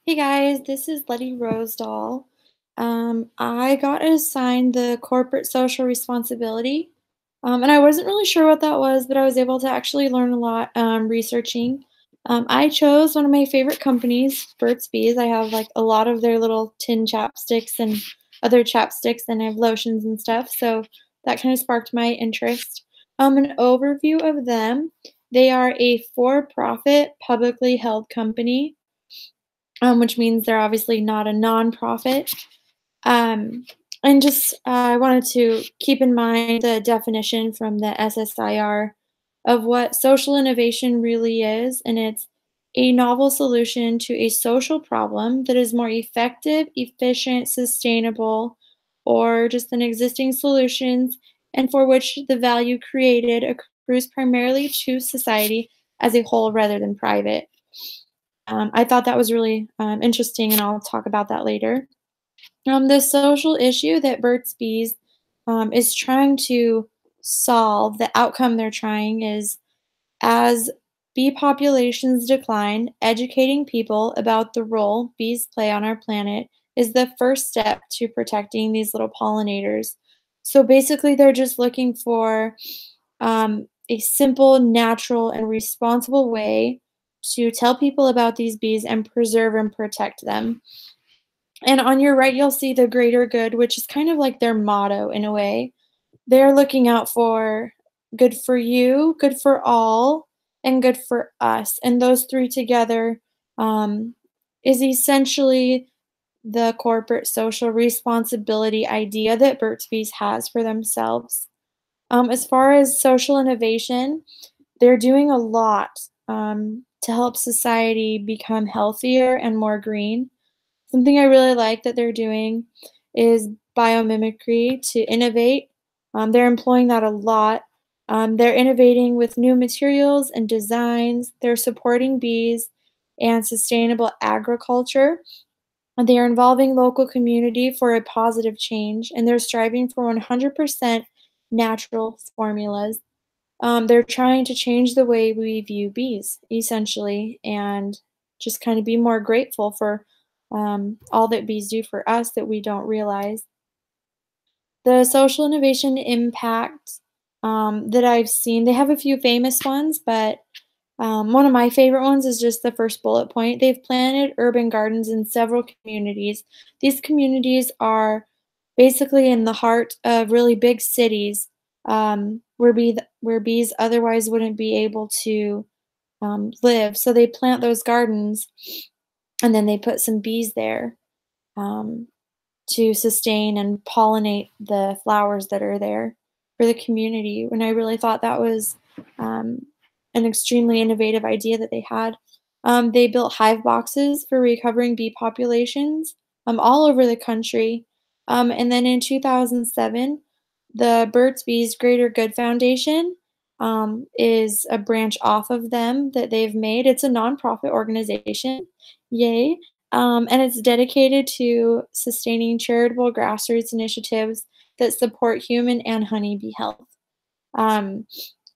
Hey guys, this is Letty Rosedall. I got assigned the corporate social responsibility, and I wasn't really sure what that was, but I was able to actually learn a lot researching. I chose one of my favorite companies, Burt's Bees. I have like a lot of their little tin chapsticks and other chapsticks, and I have lotions and stuff, so that kind of sparked my interest. An overview of them: they are a for-profit, publicly held company, which means they're obviously not a nonprofit. And just I wanted to keep in mind the definition from the SSIR of what social innovation really is, and it's a novel solution to a social problem that is more effective, efficient, sustainable, or just than existing solutions, and for which the value created accrues primarily to society as a whole rather than private. I thought that was really interesting, and I'll talk about that later. The social issue that Burt's Bees is trying to solve, the outcome they're trying is as bee populations decline, educating people about the role bees play on our planet is the first step to protecting these little pollinators. So basically, they're just looking for a simple, natural, and responsible way to tell people about these bees and preserve and protect them. And on your right, you'll see the greater good, which is kind of like their motto in a way. They're looking out for good for you, good for all, and good for us. And those three together is essentially the corporate social responsibility idea that Burt's Bees has for themselves. As far as social innovation, they're doing a lot to help society become healthier and more green. Something I really like that they're doing is biomimicry to innovate. They're employing that a lot. They're innovating with new materials and designs. They're supporting bees and sustainable agriculture. They are involving local community for a positive change, and they're striving for 100% natural formulas. They're trying to change the way we view bees, essentially, and just kind of be more grateful for all that bees do for us that we don't realize. The social innovation impact that I've seen, they have a few famous ones, but one of my favorite ones is just the first bullet point. They've planted urban gardens in several communities. These communities are basically in the heart of really big cities, where bees otherwise wouldn't be able to live. So they plant those gardens and then they put some bees there um, to sustain and pollinate the flowers that are there for the community. And I really thought that was um, an extremely innovative idea that they had. They built hive boxes for recovering bee populations all over the country. And then in 2007, the Burt's Bees Greater Good Foundation is a branch off of them that they've made. It's a nonprofit organization. Yay. And it's dedicated to sustaining charitable grassroots initiatives that support human and honeybee health. Um,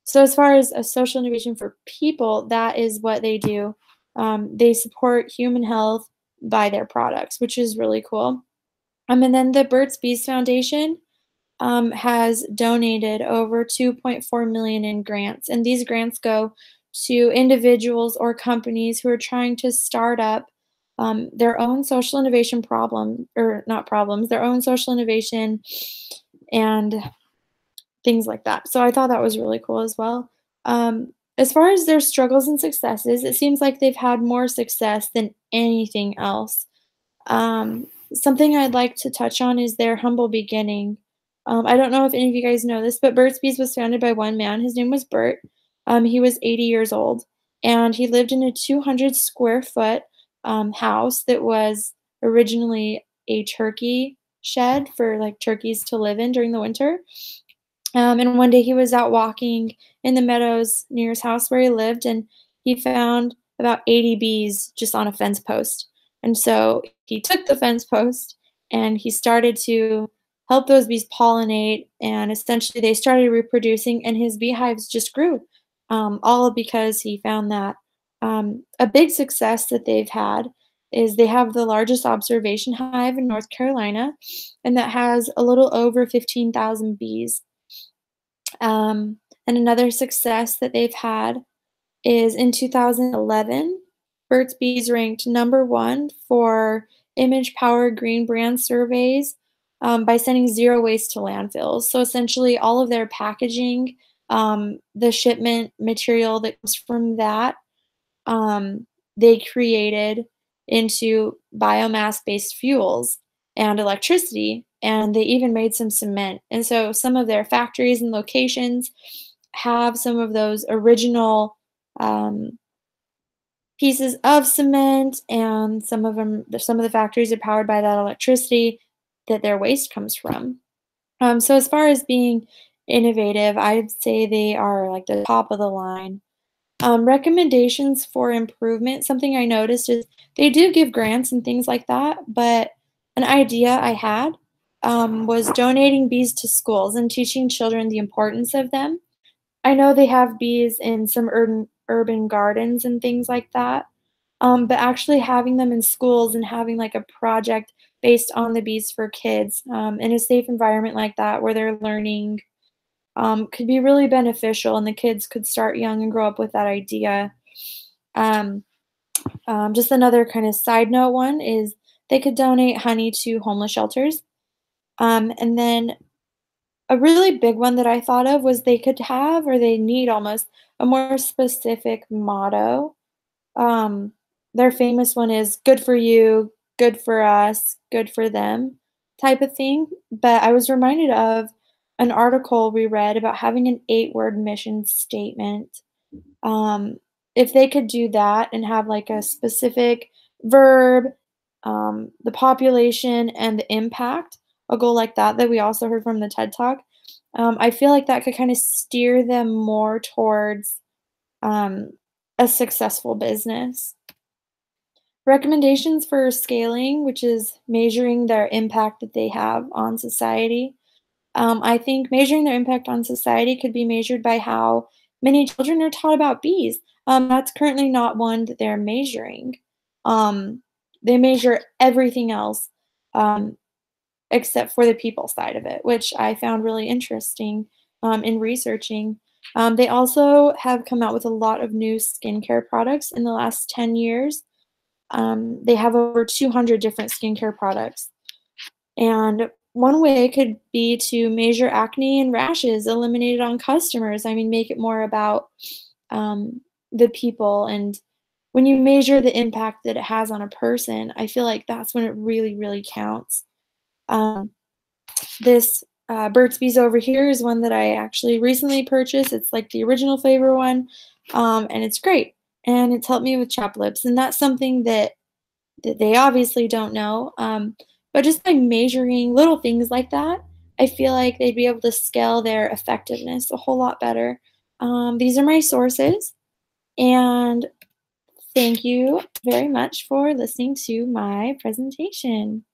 so, as far as a social innovation for people, that is what they do. They support human health by their products, which is really cool. And then the Burt's Bees Foundation has donated over 2.4 million in grants, and these grants go to individuals or companies who are trying to start up their own social innovation problem, or not problems, their own social innovation and things like that. So I thought that was really cool as well. As far as their struggles and successes, it seems like they've had more success than anything else. Something I'd like to touch on is their humble beginning. I don't know if any of you guys know this, but Burt's Bees was founded by one man. His name was Burt. He was 80 years old, and he lived in a 200 square foot house that was originally a turkey shed for like turkeys to live in during the winter. And one day he was out walking in the meadows near his house where he lived, and he found about 80 bees just on a fence post. And so he took the fence post and he started to help those bees pollinate, and essentially they started reproducing, and his beehives just grew, all because he found that a big success that they've had is they have the largest observation hive in North Carolina, and that has a little over 15,000 bees. And another success that they've had is in 2011, Burt's Bees ranked number one for image power green brand surveys by sending zero waste to landfills. So essentially, all of their packaging, the shipment material that comes from that, um, they created into biomass-based fuels and electricity, and they even made some cement. And so some of their factories and locations have some of those original um, pieces of cement, and some of the factories are powered by that electricity that their waste comes from. So as far as being innovative, I'd say they are like the top of the line. Recommendations for improvement, something I noticed is they do give grants and things like that, but an idea I had was donating bees to schools and teaching children the importance of them. I know they have bees in some urban gardens and things like that, but actually having them in schools and having like a project based on the bees for kids in a safe environment like that where they're learning could be really beneficial, and the kids could start young and grow up with that idea. Um, just another kind of side note one is they could donate honey to homeless shelters. And then a really big one that I thought of was they could have, or they need almost, a more specific motto. Um, their famous one is good for you, good for us, good for them type of thing. But I was reminded of an article we read about having an 8-word mission statement. Um, if they could do that and have like a specific verb, the population, and the impact, a goal like that that we also heard from the TED Talk, I feel like that could kind of steer them more towards um, a successful business. Recommendations for scaling, which is measuring their impact that they have on society. I think measuring their impact on society could be measured by how many children are taught about bees. That's currently not one that they're measuring. Um, they measure everything else um, except for the people side of it, which I found really interesting in researching. They also have come out with a lot of new skincare products in the last 10 years. They have over 200 different skincare products. And one way could be to measure acne and rashes eliminated on customers. I mean, make it more about um, the people. And when you measure the impact that it has on a person, I feel like that's when it really, really counts. Um, this Burt's Bees over here is one that I actually recently purchased. It's like the original flavor one, and it's great. And it's helped me with chapped lips. And that's something that they obviously don't know. But just by measuring little things like that, I feel like they'd be able to scale their effectiveness a whole lot better. These are my sources, and thank you very much for listening to my presentation.